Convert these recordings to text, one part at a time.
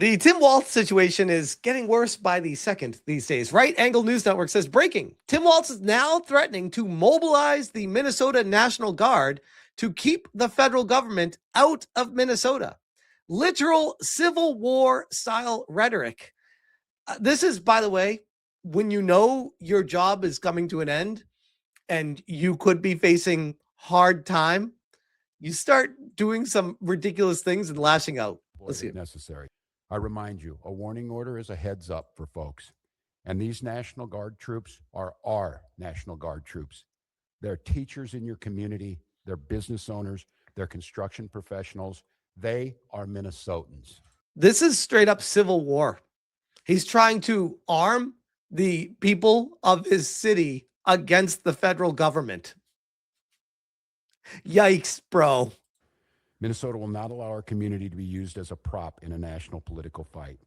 The Tim Walz situation is getting worse by the second these days. Right Angle News Network says, breaking, Tim Walz is now threatening to mobilize the Minnesota National Guard to keep the federal government out of Minnesota. Literal Civil War style rhetoric. This is, by the way, when you know your job is coming to an end and you could be facing hard time, you start doing some ridiculous things and lashing out. Let's see. Necessary. I remind you, a warning order is a heads up for folks. And these National Guard troops are our National Guard troops. They're teachers in your community. They're business owners. They're construction professionals. They are Minnesotans. This is straight up civil war. He's trying to arm the people of his city against the federal government. Yikes, bro. Minnesota will not allow our community to be used as a prop in a national political fight.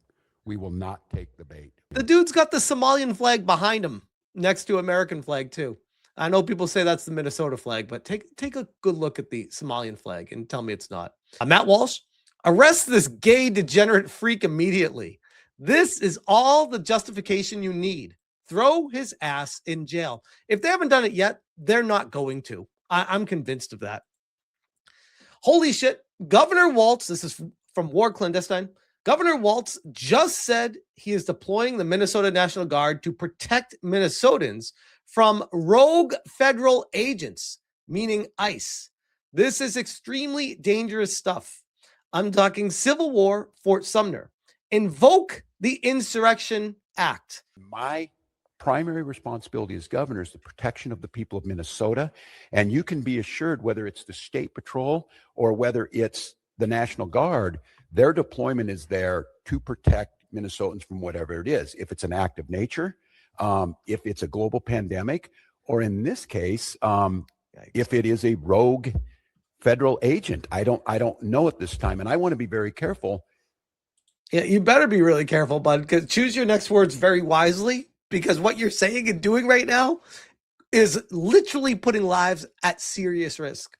We will not take the bait. The dude's got the Somalian flag behind him, next to American flag too. I know people say that's the Minnesota flag, but take a good look at the Somalian flag and tell me it's not. Matt Walsh, arrest this gay degenerate freak immediately. This is all the justification you need. Throw his ass in jail. If they haven't done it yet, they're not going to. I'm convinced of that. Holy shit. Governor Walz, this is from War Clandestine. Governor Walz just said he is deploying the Minnesota National Guard to protect Minnesotans from rogue federal agents, meaning ICE. This is extremely dangerous stuff. I'm talking Civil War, Fort Sumner. Invoke the Insurrection Act. My primary responsibility as governor is the protection of the people of Minnesota. And you can be assured, whether it's the state patrol or whether it's the National Guard, their deployment is there to protect Minnesotans from whatever it is. If it's an act of nature, if it's a global pandemic, or in this case, if it is a rogue federal agent. I don't know at this time. And I want to be very careful. Yeah, you better be really careful, bud, because choose your next words very wisely, because what you're saying and doing right now is literally putting lives at serious risk.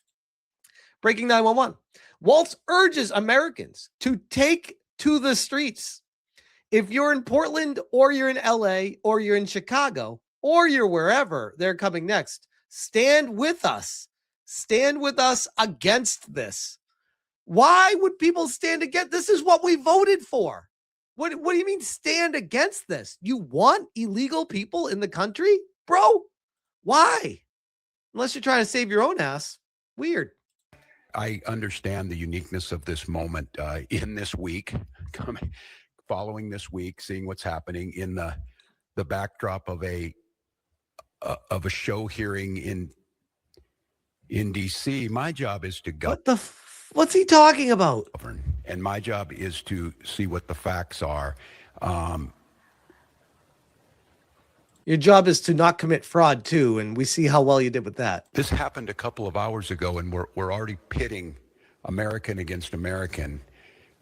Breaking 911. Walz urges Americans to take to the streets. If you're in Portland or you're in LA or you're in Chicago or you're wherever they're coming next, stand with us. Stand with us against this. Why would people stand against? This is what we voted for. What do you mean stand against this? You want illegal people in the country? Bro, why? Unless you're trying to save your own ass. Weird. I understand the uniqueness of this moment in this week, following this week, seeing what's happening in the backdrop of a show hearing in DC. My job is to go. What's he talking about? And my job is to see what the facts are. Your job is to not commit fraud too, and we see how well you did with that. This happened a couple of hours ago, and we're already pitting American against American.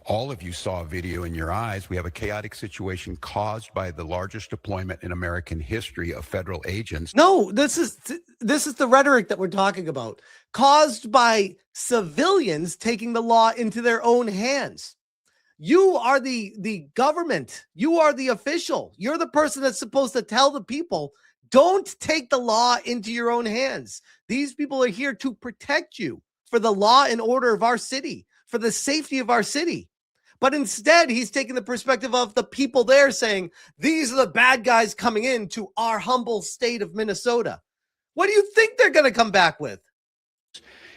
All of you saw a video in your eyes. We have a chaotic situation caused by the largest deployment in American history of federal agents. No, this is the rhetoric that we're talking about. Caused by civilians taking the law into their own hands. You are the government. You are the official. You're the person that's supposed to tell the people, don't take the law into your own hands. These people are here to protect you for the law and order of our city, for the safety of our city. But instead, he's taking the perspective of the people there saying, these are the bad guys coming into our humble state of Minnesota. What do you think they're going to come back with?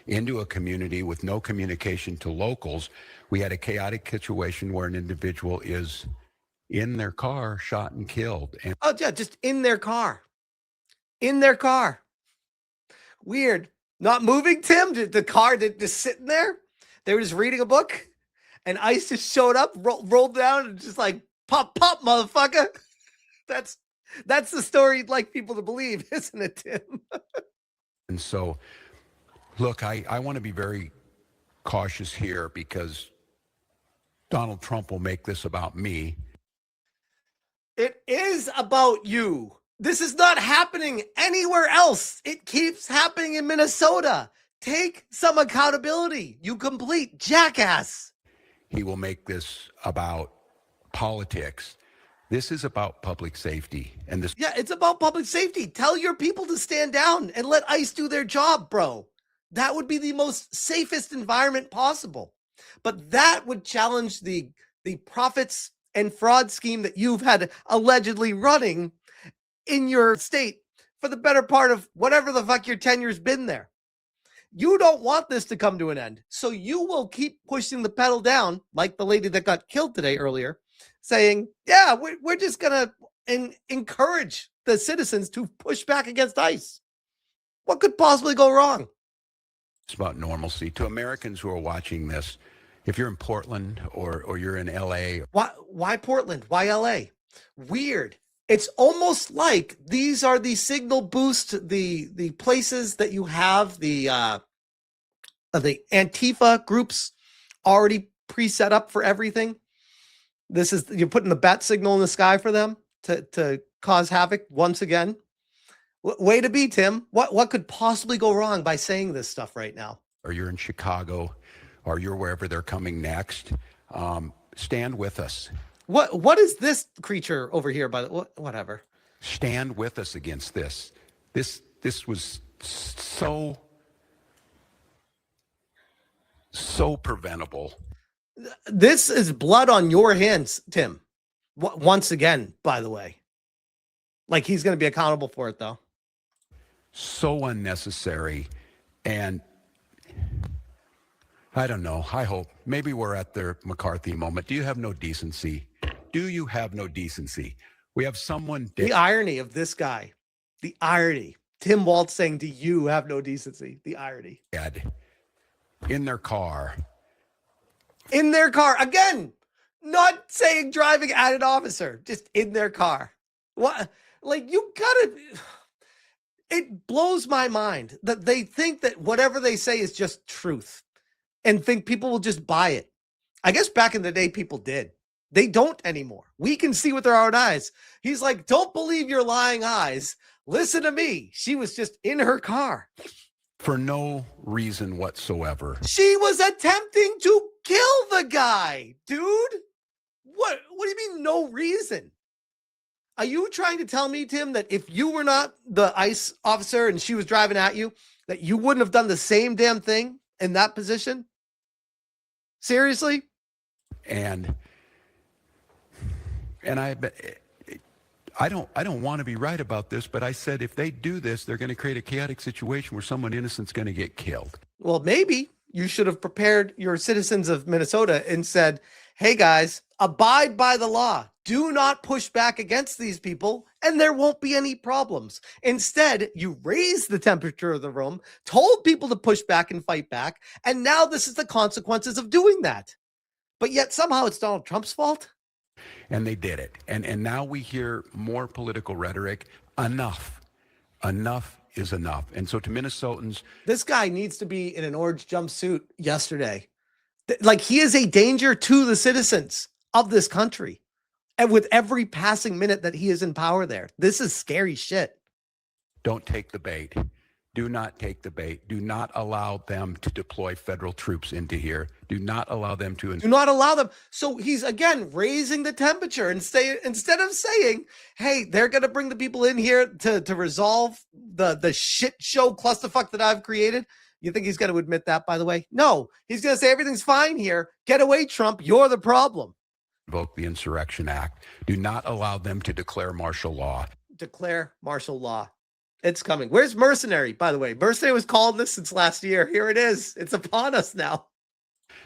Into a community with no communication to locals. We had a chaotic situation where an individual is in their car, shot and killed. And oh, yeah, just in their car. In their car. Weird. Not moving, Tim? The car just sitting there? They were just reading a book? And ICE just showed up, rolled down, and just like, pop, pop, motherfucker. That's the story you'd like people to believe, isn't it, Tim? And so, look, I want to be very cautious here because Donald Trump will make this about me. It is about you. This is not happening anywhere else. It keeps happening in Minnesota. Take some accountability, you complete jackass. He will make this about politics. This is about public safety. And this, Yeah, it's about public safety. Tell your people to stand down and let ICE do their job, bro. That would be the most safest environment possible. But that would challenge the profits and fraud scheme that you've had allegedly running in your state for the better part of whatever the fuck your tenure's been there. You don't want this to come to an end. So you will keep pushing the pedal down, like the lady that got killed today earlier, saying, yeah, we're just going to encourage the citizens to push back against ICE. What could possibly go wrong? it's about normalcy. To Americans who are watching this, if you're in Portland or you're in LA. Why Portland? Why LA? Weird. It's almost like these are the signal boost, the places that you have the Antifa groups already pre-set up for everything. This is, you're putting the bat signal in the sky for them to cause havoc once again. Way to be, Tim. What could possibly go wrong by saying this stuff right now? Or you're in Chicago, or you're wherever they're coming next. Stand with us. What is this creature over here? By the whatever. Stand with us against this. This was so preventable. This is blood on your hands, Tim. Once again, by the way. Like, he's going to be accountable for it, though. So unnecessary. And I don't know. I hope. Maybe we're at the McCarthy moment. Do you have no decency? Do you have no decency? We have someone. The irony of this guy. The irony. Tim Walz saying, do you have no decency? The irony. Dead. In their car. In their car. Again, not saying driving at an officer. Just in their car. What? Like, you gotta... It blows my mind that they think that whatever they say is just truth and think people will just buy it. I guess back in the day, people did. They don't anymore. We can see with our own eyes. He's like, don't believe your lying eyes. Listen to me. She was just in her car. For no reason whatsoever. She was attempting to kill the guy, dude. What do you mean no reason? Are you trying to tell me, Tim, that if you were not the ICE officer and she was driving at you, that you wouldn't have done the same damn thing in that position? Seriously? And I don't want to be right about this, but I said if they do this, they're going to create a chaotic situation where someone innocent's going to get killed. Well, maybe you should have prepared your citizens of Minnesota and said, hey guys, abide by the law. Do not push back against these people, and there won't be any problems. Instead, you raised the temperature of the room, told people to push back and fight back, and now this is the consequences of doing that. But yet somehow it's Donald Trump's fault. And they did it. And now we hear more political rhetoric. Enough. Enough is enough. And so to Minnesotans, this guy needs to be in an orange jumpsuit yesterday. Like, he is a danger to the citizens of this country. And with every passing minute that he is in power there, this is scary shit. Don't take the bait. Do not take the bait. Do not allow them to deploy federal troops into here. Do not allow them to. Do not allow them. So he's, again, raising the temperature and instead of saying, hey, they're going to bring the people in here to resolve the shit show clusterfuck that I've created. You think he's going to admit that, by the way? No, he's going to say everything's fine here. Get away, Trump. You're the problem. Invoke the Insurrection Act. Do not allow them to declare martial law. Declare martial law. It's coming. Where's Mercenary, by the way? Mercenary was called this since last year. Here it is. It's upon us now.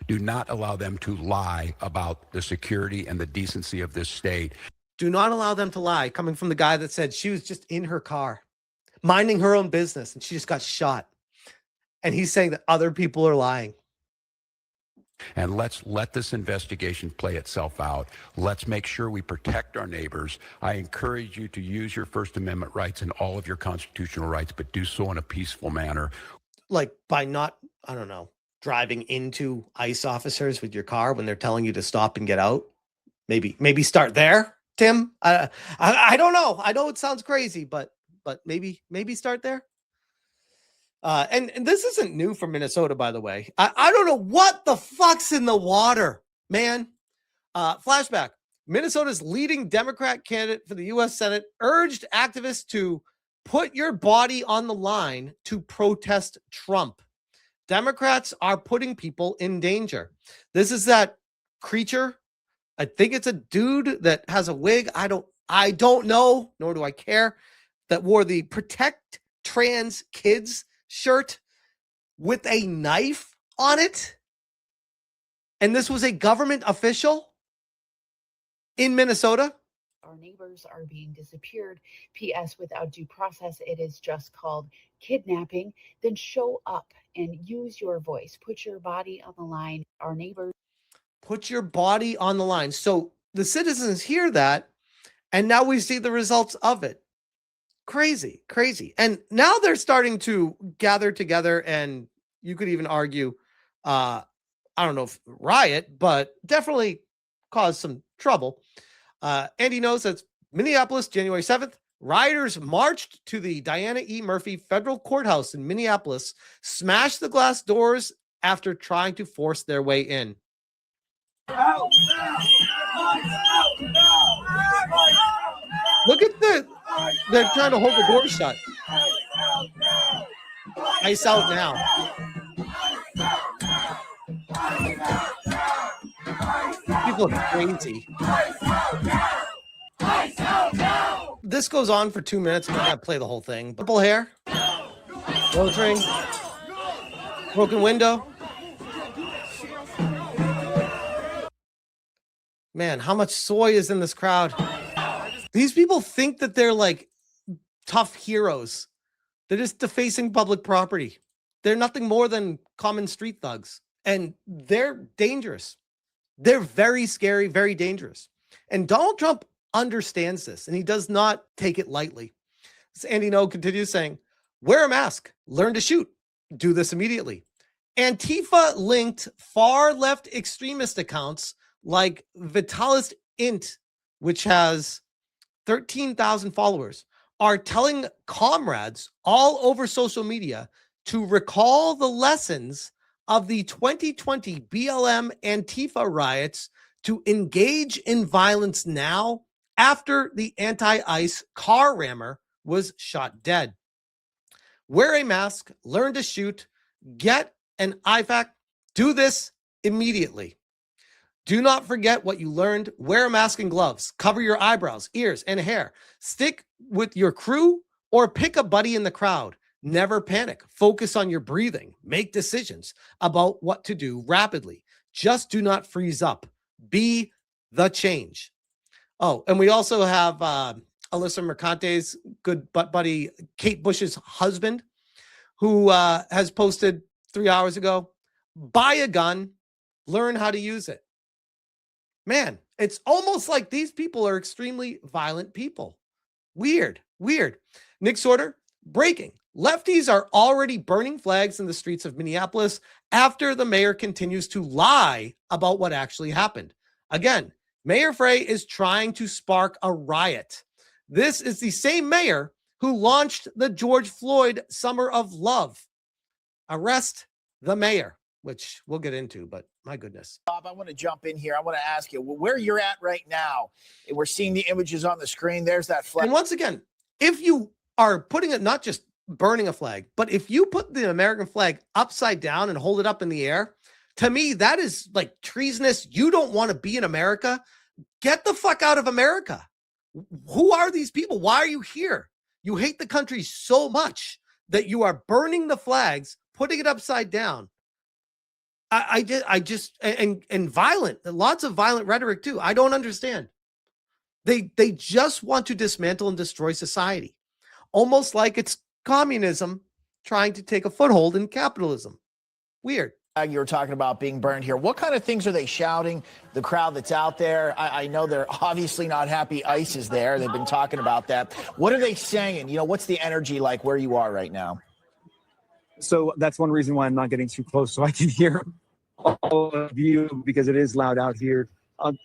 Do not allow them to lie about the security and the decency of this state. Do not allow them to lie, coming from the guy that said she was just in her car, minding her own business, and she just got shot. And he's saying that other people are lying. And let's let this investigation play itself out. Let's make sure we protect our neighbors. I encourage you to use your First Amendment rights and all of your constitutional rights, but do so in a peaceful manner. Like by not, I don't know, driving into ICE officers with your car when they're telling you to stop and get out. Maybe start there, Tim. I don't know. I know it sounds crazy, but maybe start there. And this isn't new for Minnesota, by the way. I don't know what the fuck's in the water, man. Flashback. Minnesota's leading Democrat candidate for the U.S. Senate urged activists to put your body on the line to protest Trump. Democrats are putting people in danger. This is that creature. I think it's a dude that has a wig. I don't know, nor do I care, that wore the Protect Trans Kids shirt with a knife on it. And this was a government official in Minnesota. Our neighbors are being disappeared. P.S. Without due process, it is just called kidnapping. Then show up and use your voice. Put your body on the line. Our neighbors. Put your body on the line. So the citizens hear that, and now we see the results of it. Crazy, crazy. And now they're starting to gather together, and you could even argue, I don't know if riot, but definitely cause some trouble. Andy knows that's Minneapolis, January 7th. Rioters marched to the Diana E. Murphy Federal Courthouse in Minneapolis, smashed the glass doors after trying to force their way in. Look at they're trying to hold the door shut. Ice out now. People are crazy. This goes on for 2 minutes. I'm not going to play the whole thing. Purple hair. Rose ring. Broken window. Man, how much soy is in this crowd? These people think that they're like tough heroes. They're just defacing public property. They're nothing more than common street thugs. And they're dangerous. They're very scary, very dangerous. And Donald Trump understands this, and he does not take it lightly. So Andy No continues saying, wear a mask, learn to shoot, do this immediately. Antifa linked far left extremist accounts like Vitalist Int, which has 13,000 followers, are telling comrades all over social media to recall the lessons of the 2020 BLM Antifa riots, to engage in violence now after the anti-ICE car rammer was shot dead. Wear a mask, learn to shoot, get an IFAC, do this immediately. Do not forget what you learned. Wear a mask and gloves. Cover your eyebrows, ears, and hair. Stick with your crew or pick a buddy in the crowd. Never panic. Focus on your breathing. Make decisions about what to do rapidly. Just do not freeze up. Be the change. Oh, and we also have Alyssa Mercante's good buddy, Kate Bush's husband, who has posted 3 hours ago, buy a gun, learn how to use it. Man, it's almost like these people are extremely violent people. Weird. Nick Sorter, breaking. Lefties are already burning flags in the streets of Minneapolis after the mayor continues to lie about what actually happened. Again, Mayor Frey is trying to spark a riot. This is the same mayor who launched the George Floyd Summer of Love. Arrest the mayor, which we'll get into, but my goodness. Bob, I want to jump in here. I want to ask you where you're at right now. We're seeing the images on the screen. There's that flag. And once again, if you are putting it, not just burning a flag, but if you put the American flag upside down and hold it up in the air, to me, that is like treasonous. You don't want to be in America. Get the fuck out of America. Who are these people? Why are you here? You hate the country so much that you are burning the flags, putting it upside down. I just violent, lots of violent rhetoric too. I don't understand. They just want to dismantle and destroy society, almost like it's communism trying to take a foothold in capitalism. Weird. You were talking about being burned here. What kind of things are they shouting? The crowd that's out there, I know they're obviously not happy ICE is there. They've been talking about that. What are they saying? You know, what's the energy like where you are right now? So that's one reason why I'm not getting too close, so I can hear all of you, because it is loud out here.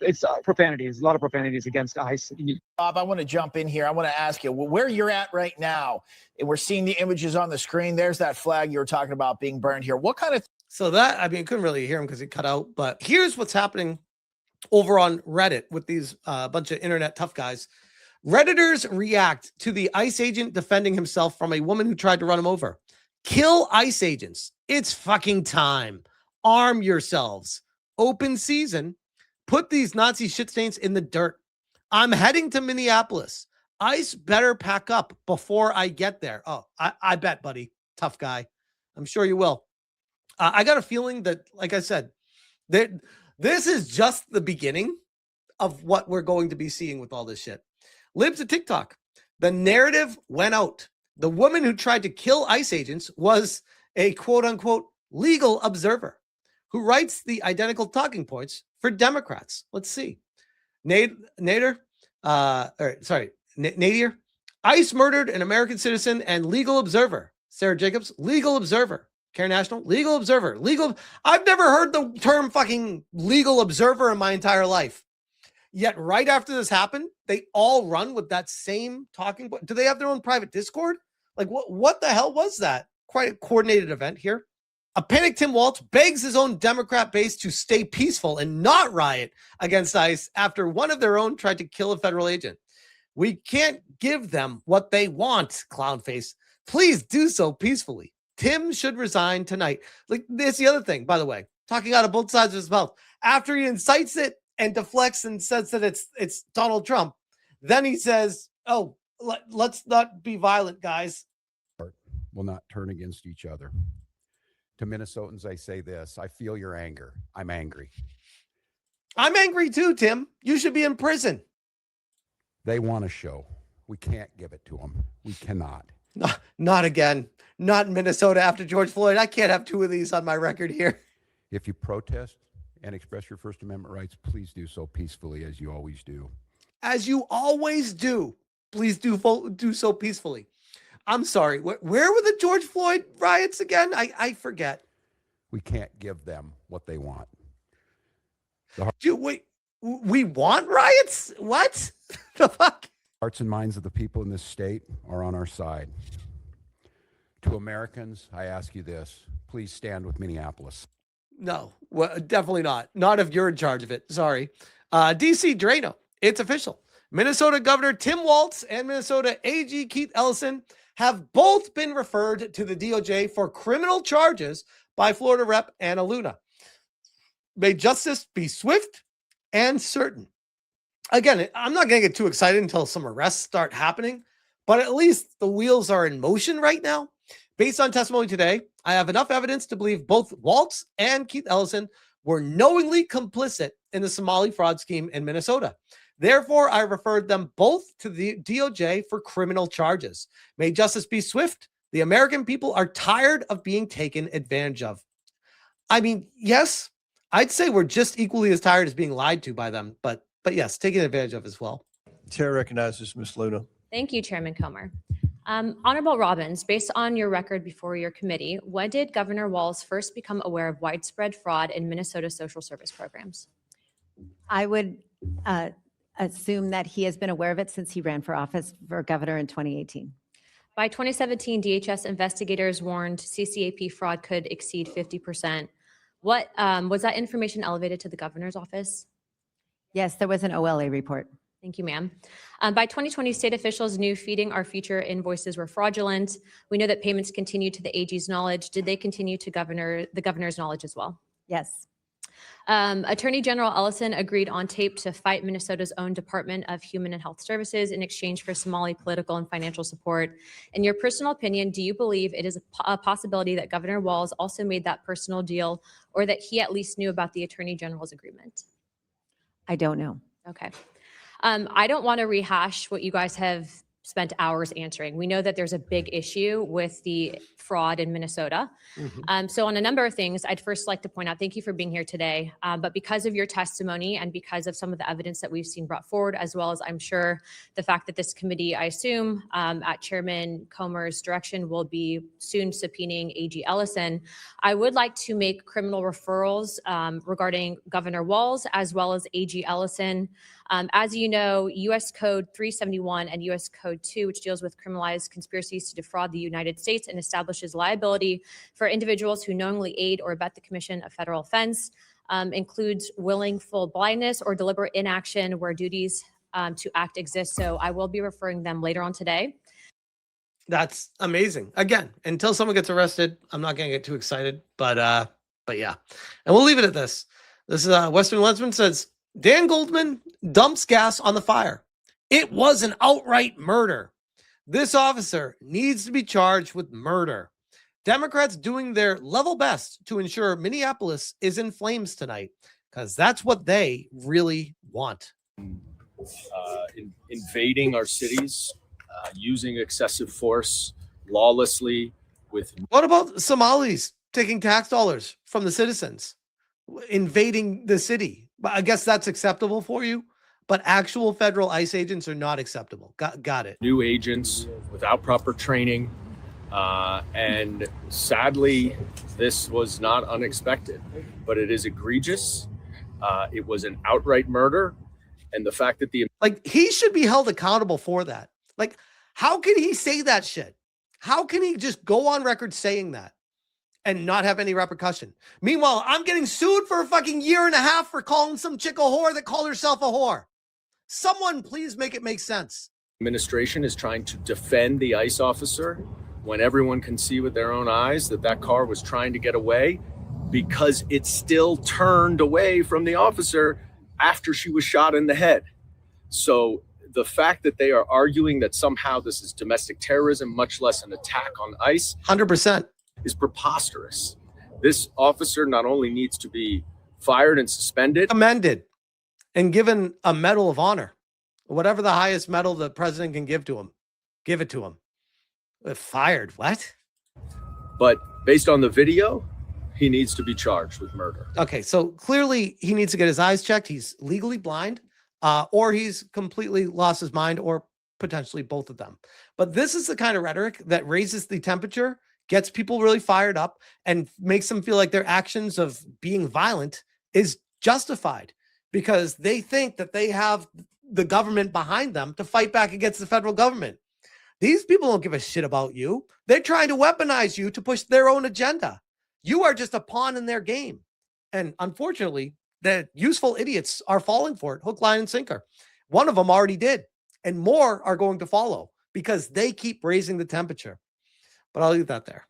It's profanities, a lot of profanities against ICE. Bob, I want to jump in here. I want to ask you where you're at right now. And we're seeing the images on the screen. There's that flag you were talking about being burned here. What kind of... So that, I mean, couldn't really hear him because he cut out, but here's what's happening over on Reddit with these bunch of internet tough guys. Redditors react to the ICE agent defending himself from a woman who tried to run him over. Kill ICE agents. It's fucking time. Arm yourselves. Open season. Put these Nazi shit stains in the dirt. I'm heading to Minneapolis. ICE better pack up before I get there. Oh, I bet, buddy. Tough guy. I'm sure you will. I got a feeling that, like I said, that this is just the beginning of what we're going to be seeing with all this shit. Libs of TikTok. The narrative went out. The woman who tried to kill ICE agents was a quote unquote legal observer who writes the identical talking points for Democrats. Let's see. Nader. ICE murdered an American citizen and legal observer. Sarah Jacobs, legal observer. Care National, legal observer. I've never heard the term fucking legal observer in my entire life. Yet right after this happened, they all run with that same talking point. Do they have their own private Discord? Like what the hell was that? Quite a coordinated event here. A panicked Tim Walz begs his own Democrat base to stay peaceful and not riot against ICE after one of their own tried to kill a federal agent. We can't give them what they want, clown face. Please do so peacefully. Tim should resign tonight. Like, this the other thing, by the way, talking out of both sides of his mouth. After he incites it and deflects and says that it's Donald Trump, then he says, oh, let's not be violent, guys. Will not turn against each other. To Minnesotans, I say this: I feel your anger. I'm angry. I'm angry too, Tim. You should be in prison. They want a show. We can't give it to them. We cannot. Not again. Not in Minnesota after George Floyd. I can't have two of these on my record here. If you protest and express your First Amendment rights, please do so peacefully, as you always do. As you always do. Please do so peacefully. I'm sorry. Where were the George Floyd riots again? I forget. We can't give them what they want. We want riots? What the fuck? Hearts and minds of the people in this state are on our side. To Americans, I ask you this: please stand with Minneapolis. No, well, definitely not. Not if you're in charge of it. Sorry. DC Drano, it's official. Minnesota Governor Tim Walz and Minnesota AG Keith Ellison have both been referred to the DOJ for criminal charges by Florida Rep. Paulina Luna. May justice be swift and certain. Again, I'm not going to get too excited until some arrests start happening, but at least the wheels are in motion right now. Based on testimony today, I have enough evidence to believe both Walz and Keith Ellison were knowingly complicit in the Somali fraud scheme in Minnesota. Therefore, I referred them both to the DOJ for criminal charges. May justice be swift. The American people are tired of being taken advantage of. I mean, yes, I'd say we're just equally as tired as being lied to by them, but yes, taken advantage of as well. Chair recognizes Ms. Luna. Thank you, Chairman Comer. Honorable Robbins, based on your record before your committee, when did Governor Walz first become aware of widespread fraud in Minnesota social service programs? I would assume that he has been aware of it since he ran for office for governor in 2018. By 2017, DHS investigators warned CCAP fraud could exceed 50%. What was that information elevated to the governor's office? Yes, there was an OLA report. Thank you, ma'am. By 2020, state officials knew feeding our future invoices were fraudulent. We know that payments continued to the AG's knowledge. Did they continue to the governor's knowledge as well? Yes. Attorney General Ellison agreed on tape to fight Minnesota's own Department of Human and Health Services in exchange for Somali political and financial support. In your personal opinion, do you believe it is a possibility that Governor Walz also made that personal deal, or that he at least knew about the Attorney General's agreement? I don't know. Okay. I don't want to rehash what you guys have spent hours answering. We know that there's a big issue with the fraud in Minnesota. So on a number of things, I'd first like to point out, thank you for being here today. But because of your testimony and because of some of the evidence that we've seen brought forward, as well as I'm sure the fact that this committee, I assume, at Chairman Comer's direction, will be soon subpoenaing AG Ellison, I would like to make criminal referrals regarding Governor Walz as well as AG Ellison. As you know, U.S. Code 371 and U.S. Code 2, which deals with criminalized conspiracies to defraud the United States and establishes liability for individuals who knowingly aid or abet the commission of federal offense. includes willful blindness or deliberate inaction where duties to act exist. So I will be referring them later on today. That's amazing. Again, until someone gets arrested, I'm not going to get too excited, but yeah. And we'll leave it at this. This is Western Lensman says, Dan Goldman dumps gas on the fire. It was an outright murder. This officer needs to be charged with murder. Democrats doing their level best to ensure Minneapolis is in flames tonight, because that's what they really want. Invading our cities, using excessive force lawlessly with. What about Somalis taking tax dollars from the citizens, invading the city? I guess that's acceptable for you, but actual federal ICE agents are not acceptable. Got it. New agents without proper training. And sadly, this was not unexpected, but it is egregious. It was an outright murder. And the fact that he should be held accountable for that. Like, how can he say that shit? How can he just go on record saying that and not have any repercussion? Meanwhile, I'm getting sued for a fucking year and a half for calling some chick a whore that called herself a whore. Someone please make it make sense. Administration is trying to defend the ICE officer when everyone can see with their own eyes that that car was trying to get away, because it still turned away from the officer after she was shot in the head. So the fact that they are arguing that somehow this is domestic terrorism, much less an attack on ICE, 100%, is preposterous. This officer not only needs to be fired and suspended, commended, and given a Medal of Honor, whatever the highest medal the president can give to him, give it to him. Fired, what? But based on the video, he needs to be charged with murder. Okay, so clearly he needs to get his eyes checked. He's legally blind, or he's completely lost his mind, or potentially both of them. But this is the kind of rhetoric that raises the temperature, gets people really fired up, and makes them feel like their actions of being violent is justified because they think that they have the government behind them to fight back against the federal government. These people don't give a shit about you. They're trying to weaponize you to push their own agenda. You are just a pawn in their game. And unfortunately, the useful idiots are falling for it, hook, line, and sinker. One of them already did, and more are going to follow because they keep raising the temperature. But I'll leave that there.